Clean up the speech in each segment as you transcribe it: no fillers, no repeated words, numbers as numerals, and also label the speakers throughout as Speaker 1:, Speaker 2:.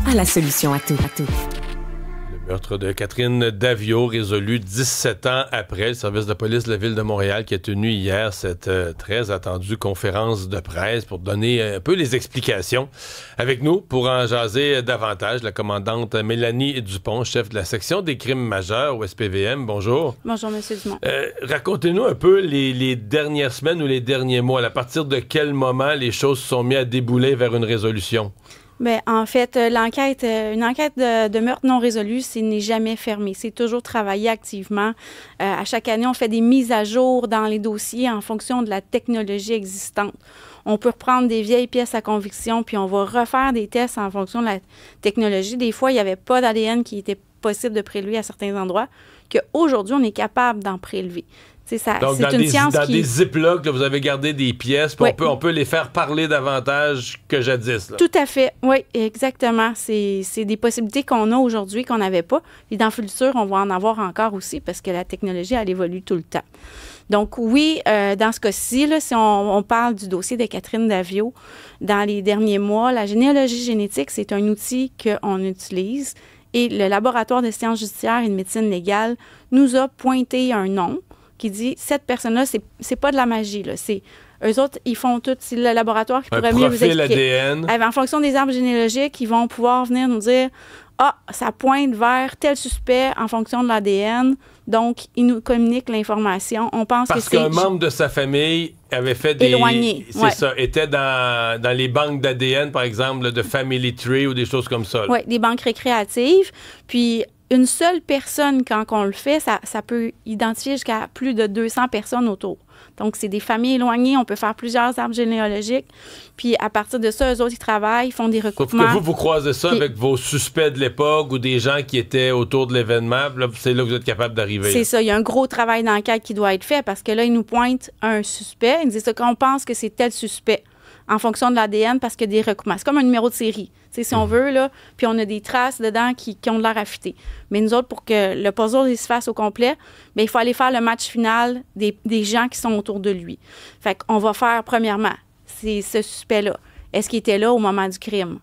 Speaker 1: a la solution à tout.
Speaker 2: Le meurtre de Catherine Daviau résolu 17 ans après. Le service de police de la Ville de Montréal qui a tenu hier cette très attendue conférence de presse pour donner un peu les explications. Avec nous, pour en jaser davantage, la commandante Mélanie Dupont, chef de la section des crimes majeurs au SPVM. Bonjour.
Speaker 3: Bonjour, M. Dumont.
Speaker 2: Racontez-nous un peu les dernières semaines ou les derniers mois. À partir de quel moment les choses se sont mises à débouler vers une résolution?
Speaker 3: Bien, en fait, une enquête de meurtre non résolu, n'est jamais fermé. C'est toujours travaillé activement. À chaque année, on fait des mises à jour dans les dossiers en fonction de la technologie existante. On peut reprendre des vieilles pièces à conviction, puis on va refaire des tests en fonction de la technologie. Des fois, il n'y avait pas d'ADN qui était possible de prélever à certains endroits, qu'aujourd'hui, on est capable d'en prélever.
Speaker 2: Donc, dans des ziplocs, là, vous avez gardé des pièces, puis on peut les faire parler davantage que jadis. Là.
Speaker 3: Tout à fait, oui, exactement. C'est des possibilités qu'on a aujourd'hui qu'on n'avait pas. Et dans le futur, on va en avoir encore aussi parce que la technologie, elle évolue tout le temps. Donc oui, dans ce cas-ci, là, si on parle du dossier de Catherine Daviau, dans les derniers mois, la généalogie génétique, c'est un outil qu'on utilise et le laboratoire de sciences judiciaires et de médecine légale nous a pointé un nom qui dit, cette personne-là, c'est pas de la magie, là, c'est... Eux autres, ils font tout, c'est le laboratoire qui pourrait mieux vous expliquer.
Speaker 2: ADN.
Speaker 3: En fonction des arbres généalogiques, ils vont pouvoir venir nous dire, ça pointe vers tel suspect en fonction de l'ADN, donc ils nous communiquent l'information. On pense
Speaker 2: parce qu'un membre de sa famille avait fait des...
Speaker 3: Éloigné.
Speaker 2: C'est ça, était dans les banques d'ADN, par exemple, de Family Tree ou des choses comme ça.
Speaker 3: Oui, des banques récréatives, puis... Une seule personne, quand on le fait, ça peut identifier jusqu'à plus de 200 personnes autour. Donc, c'est des familles éloignées. On peut faire plusieurs arbres généalogiques. Puis, à partir de ça, eux autres, ils travaillent, ils font des recoupements.
Speaker 2: Sauf que vous croisez ça avec vos suspects de l'époque ou des gens qui étaient autour de l'événement. C'est là que vous êtes capable d'arriver.
Speaker 3: C'est ça. Il y a un gros travail d'enquête qui doit être fait parce que là, ils nous pointent un suspect. Ils nous disent qu'on pense que c'est tel suspect en fonction de l'ADN parce qu'il y a des recoupements. C'est comme un numéro de série, si on veut, là, puis on a des traces dedans qui ont de l'air affûté. Mais nous autres, pour que le puzzle se fasse au complet, bien, il faut aller faire le match final des gens qui sont autour de lui. Fait qu'on va faire, premièrement, c'est ce suspect-là. Est-ce qu'il était là au moment du crime?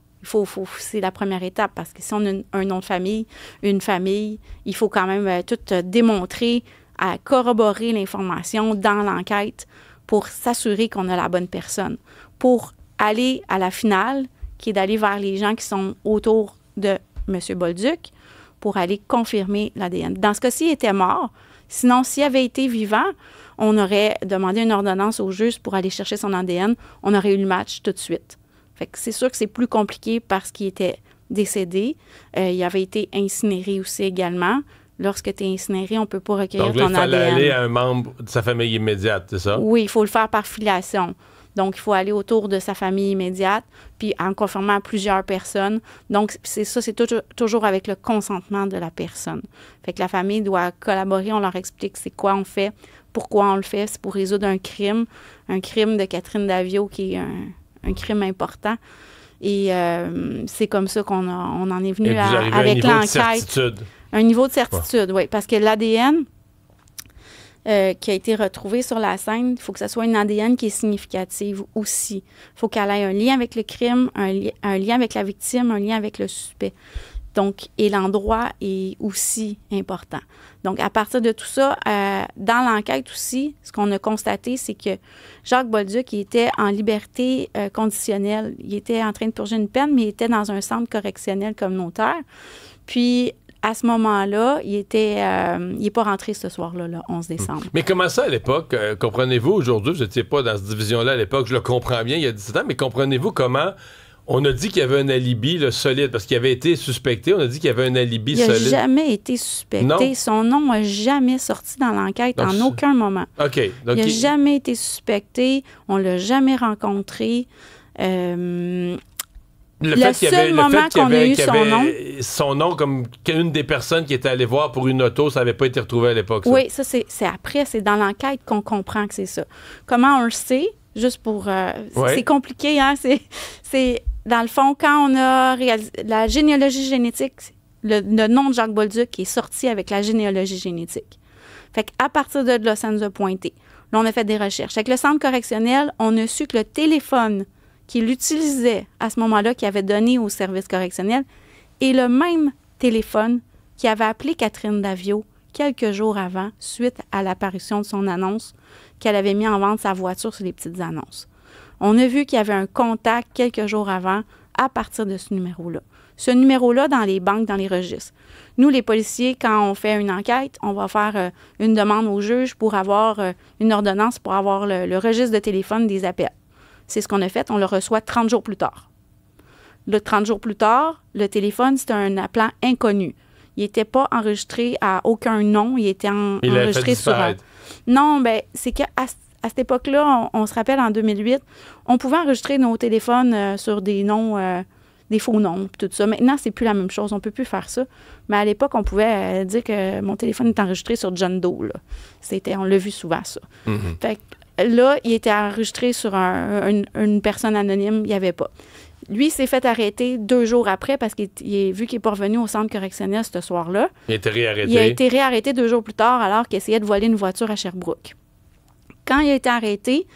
Speaker 3: C'est la première étape, parce que si on a un nom de famille, une famille, il faut quand même tout démontrer, à corroborer l'information dans l'enquête pour s'assurer qu'on a la bonne personne. Pour aller à la finale, qui est d'aller vers les gens qui sont autour de M. Bolduc, pour aller confirmer l'ADN. Dans ce cas-ci, il était mort. Sinon, s'il avait été vivant, on aurait demandé une ordonnance au juge pour aller chercher son ADN. On aurait eu le match tout de suite. Fait que c'est sûr que c'est plus compliqué parce qu'il était décédé. Il avait été incinéré aussi également. Lorsque tu es incinéré, on ne peut pas recueillir ton ADN. Donc, il fallait
Speaker 2: aller à un membre de sa famille immédiate, c'est ça?
Speaker 3: Oui, il faut le faire par filiation. Donc, il faut aller autour de sa famille immédiate, puis en confirmant à plusieurs personnes. Donc, c'est toujours avec le consentement de la personne. Fait que la famille doit collaborer, on leur explique c'est quoi on fait, pourquoi on le fait. C'est pour résoudre un crime de Catherine Daviau qui est un crime important. Et c'est comme ça qu'on en est venu avec l'enquête. Un niveau de certitude, oui, parce que l'ADN qui a été retrouvé sur la scène, il faut que ce soit une ADN qui est significative aussi. Il faut qu'elle ait un lien avec le crime, un lien avec la victime, un lien avec le suspect. Donc, et l'endroit est aussi important. Donc, à partir de tout ça, dans l'enquête aussi, ce qu'on a constaté, c'est que Jacques Bolduc, il était en liberté conditionnelle. Il était en train de purger une peine, mais il était dans un centre correctionnel communautaire. Puis, à ce moment-là, il n'est pas rentré ce soir-là, le 11 décembre.
Speaker 2: Mais comment ça, à l'époque? Comprenez-vous, aujourd'hui, vous n'étiez pas dans cette division-là à l'époque, je le comprends bien, il y a 17 ans, mais comprenez-vous comment on a dit qu'il y avait un alibi solide, parce qu'il avait été suspecté, on a dit qu'il y avait un alibi solide.
Speaker 3: Il n'a jamais été suspecté. Non? Son nom n'a jamais sorti dans l'enquête en aucun moment.
Speaker 2: OK. Donc,
Speaker 3: il n'a jamais été suspecté, on ne l'a jamais rencontré.
Speaker 2: Le fait qu'il y avait son nom comme une des personnes qui était allée voir pour une auto, ça n'avait pas été retrouvé à l'époque.
Speaker 3: Oui, ça c'est après, c'est dans l'enquête qu'on comprend que c'est ça. Comment on le sait? Juste pour... C'est compliqué, hein? C'est dans le fond, quand on a réalisé la généalogie génétique, le nom de Jacques Bolduc est sorti avec la généalogie génétique. Fait qu'à partir de là, ça nous a pointé. Là, on a fait des recherches. Avec le centre correctionnel, on a su que le téléphone qu'il utilisait à ce moment-là, qu'il avait donné au service correctionnel, Et le même téléphone qui avait appelé Catherine Daviau quelques jours avant, suite à l'apparition de son annonce, qu'elle avait mis en vente sa voiture sur les petites annonces. On a vu qu'il y avait un contact quelques jours avant à partir de ce numéro-là. Ce numéro-là dans les banques, dans les registres. Nous, les policiers, quand on fait une enquête, on va faire une demande au juge pour avoir une ordonnance pour avoir le registre de téléphone des appels. C'est ce qu'on a fait. On le reçoit 30 jours plus tard. Le 30 jours plus tard, le téléphone, c'était un appelant inconnu. Il n'était pas enregistré à aucun nom. Il était enregistré sur... Non, bien, c'est qu'à cette époque-là, on se rappelle, en 2008, on pouvait enregistrer nos téléphones sur des noms, des faux noms, tout ça. Maintenant, c'est plus la même chose. On ne peut plus faire ça. Mais à l'époque, on pouvait dire que mon téléphone est enregistré sur John Doe. On l'a vu souvent, ça. Mm-hmm. Fait que là, il était enregistré sur une personne anonyme. Il n'y avait pas. Lui, s'est fait arrêter 2 jours après parce vu qu'il n'est pas revenu au centre correctionnel ce soir-là.
Speaker 2: Il a été réarrêté.
Speaker 3: Il a été réarrêté 2 jours plus tard alors qu'il essayait de voler une voiture à Sherbrooke. Quand il a été arrêté,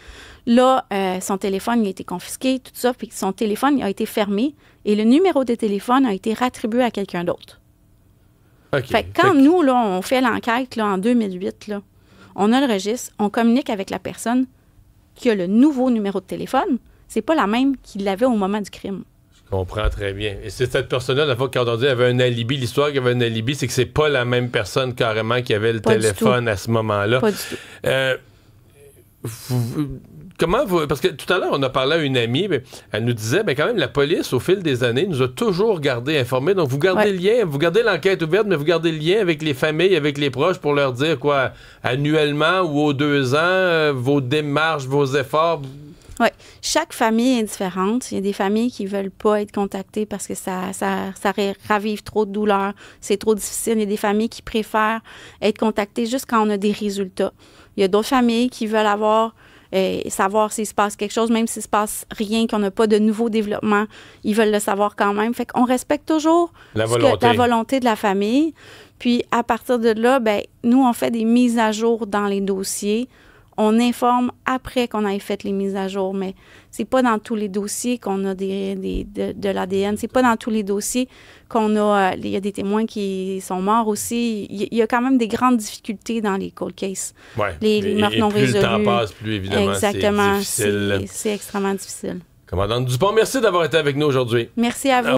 Speaker 3: là, son téléphone il a été confisqué, tout ça, puis son téléphone a été fermé et le numéro de téléphone a été rattribué à quelqu'un d'autre. Okay. Fait que quand nous, là, on fait l'enquête là, en 2008, là, on a le registre, on communique avec la personne qui a le nouveau numéro de téléphone. C'est pas la même qu'il l'avait au moment du crime.
Speaker 2: Je comprends très bien. Et c'est cette personne-là, la fois quand on dit qu'elle avait un alibi, l'histoire qu'il y avait un alibi, c'est que c'est pas la même personne carrément qui avait le téléphone à ce moment-là.
Speaker 3: Pas du tout.
Speaker 2: Comment vous... Parce que tout à l'heure, on a parlé à une amie, mais elle nous disait, quand même, la police, au fil des années, nous a toujours gardé informés. Donc, vous gardez le lien, vous gardez l'enquête ouverte, mais vous gardez le lien avec les familles, avec les proches pour leur dire, quoi, annuellement ou aux 2 ans, vos démarches, vos efforts...
Speaker 3: Oui. Chaque famille est différente. Il y a des familles qui ne veulent pas être contactées parce que ça ravive trop de douleur. C'est trop difficile. Il y a des familles qui préfèrent être contactées juste quand on a des résultats. Il y a d'autres familles qui veulent savoir s'il se passe quelque chose, même s'il ne se passe rien, qu'on n'a pas de nouveaux développements. Ils veulent le savoir quand même. Fait qu'on respecte toujours la volonté de la famille. Puis, à partir de là, nous, on fait des mises à jour dans les dossiers. On informe après qu'on ait fait les mises à jour, mais c'est pas dans tous les dossiers qu'on a de l'ADN. C'est pas dans tous les dossiers qu'on a... Il y a des témoins qui sont morts aussi. Il y a quand même des grandes difficultés dans les cold cases.
Speaker 2: Ouais.
Speaker 3: Les meurtres non résolus.
Speaker 2: Plus le temps passe, plus évidemment
Speaker 3: exactement,
Speaker 2: c'est difficile.
Speaker 3: C'est extrêmement difficile.
Speaker 2: Commandante Dupont, merci d'avoir été avec nous aujourd'hui.
Speaker 3: Merci à vous.